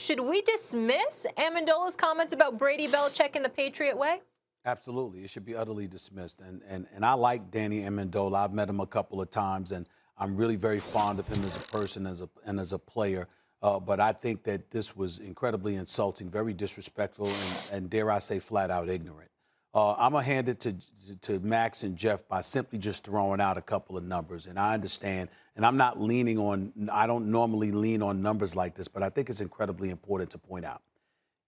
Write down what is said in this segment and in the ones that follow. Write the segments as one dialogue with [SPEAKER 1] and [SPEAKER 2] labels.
[SPEAKER 1] should we dismiss Amendola's comments about Brady, Belichick, and the Patriot way?
[SPEAKER 2] Absolutely. It should be utterly dismissed. And I like Danny Amendola. I've met him a couple of times, and I'm really very fond of him as a person and as a player. But I think that this was incredibly insulting, very disrespectful, and dare I say, flat out ignorant. I'm going to hand it to Max and Jeff by simply just throwing out a couple of numbers. And I understand, and I'm not leaning on, I don't normally lean on numbers like this, but I think it's incredibly important to point out.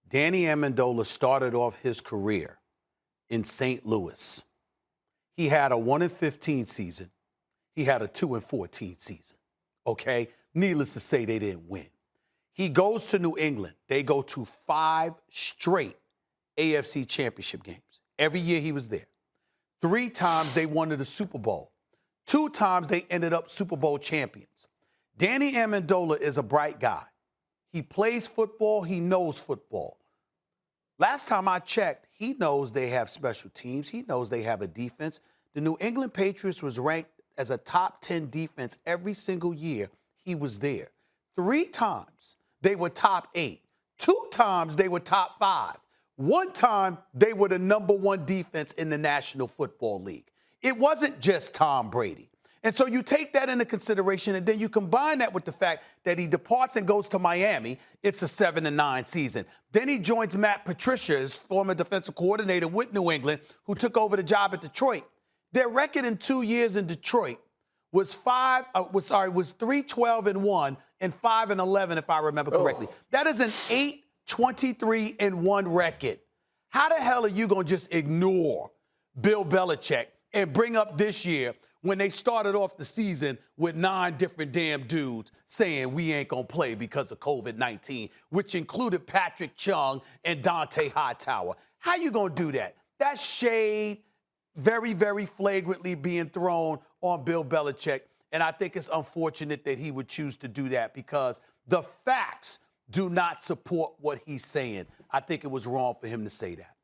[SPEAKER 2] Danny Amendola started off his career in St. Louis. He had a 1-15 season. He had a 2-14 season. Okay? Needless to say, they didn't win. He goes to New England. They go to 5 straight AFC championship games. Every year he was there. 3 times they won the Super Bowl. 2 times they ended up Super Bowl champions. Danny Amendola is a bright guy. He plays football. He knows football. Last time I checked, he knows they have special teams. He knows they have a defense. The New England Patriots was ranked as a top 10 defense every single year he was there. 3 times they were top 8. 2 times they were top 5. 1 time they were the #1 defense in the National Football League. It wasn't just Tom Brady. And so you take that into consideration, and then you combine that with the fact that he departs and goes to Miami. It's a 7-9 season. Then he joins Matt Patricia, his former defensive coordinator with New England, who took over the job at Detroit. Their record in 2 years in Detroit was 3-12-1 and 5-11, if I remember correctly. That is an 8-23-1 record. How the hell are you going to just ignore Bill Belichick and bring up this year when they started off the season with 9 different damn dudes saying we ain't going to play because of COVID-19, which included Patrick Chung and Dante Hightower? How you going to do that? That's shade very, very flagrantly being thrown on Bill Belichick, and I think it's unfortunate that he would choose to do that because the facts do not support what he's saying. I think it was wrong for him to say that.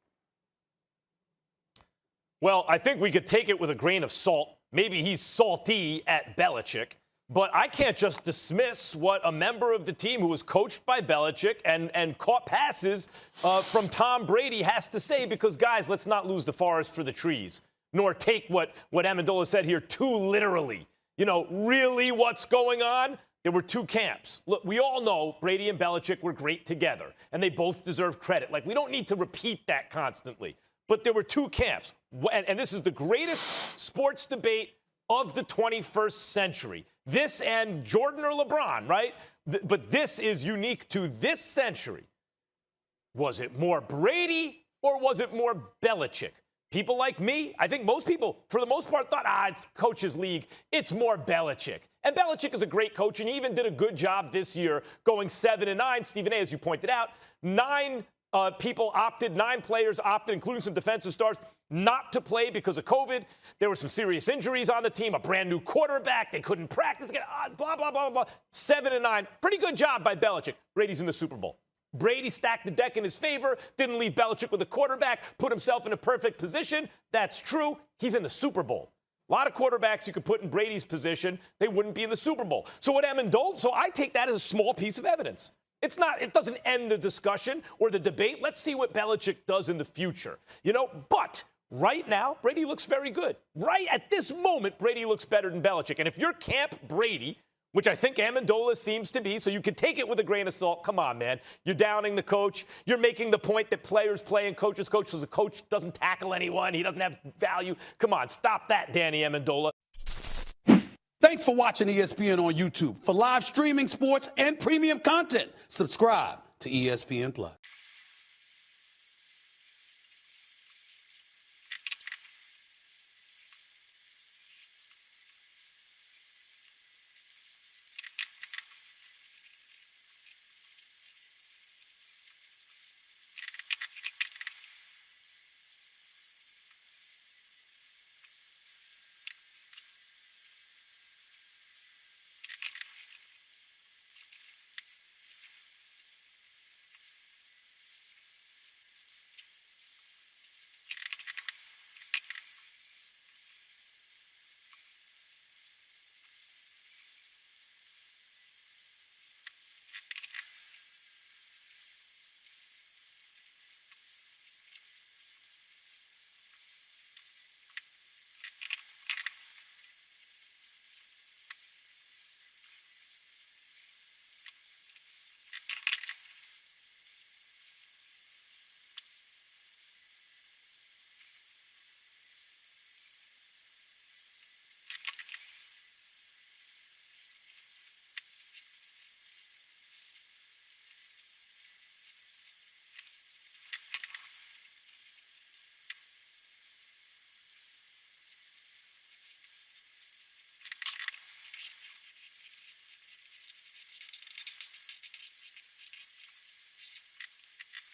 [SPEAKER 3] Well, I think we could take it with a grain of salt. Maybe he's salty at Belichick, but I can't just dismiss what a member of the team who was coached by Belichick and caught passes from Tom Brady has to say because, guys, let's not lose the forest for the trees, nor take what Amendola said here too literally. You know, really what's going on? There were 2 camps. Look, we all know Brady and Belichick were great together, and they both deserve credit. Like, we don't need to repeat that constantly. But there were 2 camps, and this is the greatest sports debate of the 21st century. This and Jordan or LeBron, right? But this is unique to this century. Was it more Brady or was it more Belichick? People like me, I think most people, for the most part, thought, it's Coaches League. It's more Belichick. And Belichick is a great coach, and he even did a good job this year going 7-9. Stephen A., as you pointed out, 9 players opted, including some defensive stars, not to play because of COVID. There were some serious injuries on the team, a brand new quarterback. They couldn't practice again, blah, blah, blah, blah. 7-9. Pretty good job by Belichick. Brady's in the Super Bowl. Brady stacked the deck in his favor, didn't leave Belichick with a quarterback, put himself in a perfect position. That's true. He's in the Super Bowl. A lot of quarterbacks you could put in Brady's position, they wouldn't be in the Super Bowl. So I take that as a small piece of evidence. It doesn't end the discussion or the debate. Let's see what Belichick does in the future. But right now, Brady looks very good. Right at this moment, Brady looks better than Belichick. And if you're Camp Brady, which I think Amendola seems to be, so you can take it with a grain of salt. Come on, man. You're downing the coach. You're making the point that players play and coaches coach, so the coach doesn't tackle anyone. He doesn't have value. Come on, stop that, Danny Amendola.
[SPEAKER 2] Thanks for watching ESPN on YouTube. For live streaming sports and premium content, subscribe to ESPN Plus.